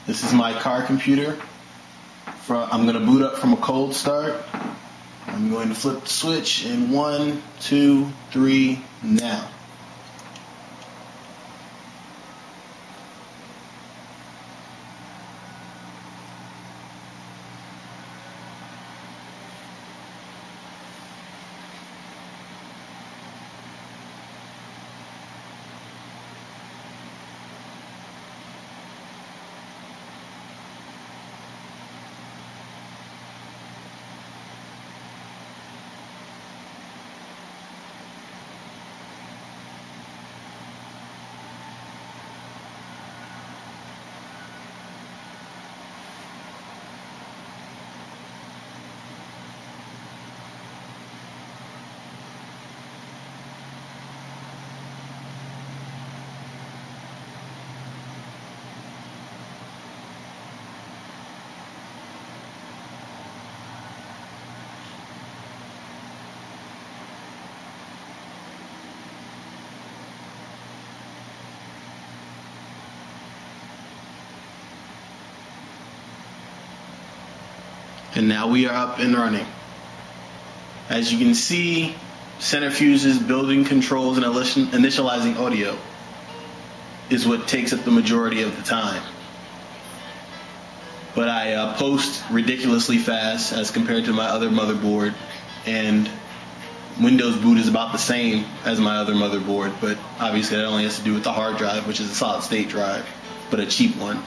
This is my car computer. I'm going to boot up from a cold start. I'm going to flip the switch in 1, 2, 3, now. And now we are up and running. As you can see, centrifuges, building controls, and initializing audio is what takes up the majority of the time. But I post ridiculously fast as compared to my other motherboard, and Windows boot is about the same as my other motherboard, but obviously that only has to do with the hard drive, which is a solid state drive, but a cheap one.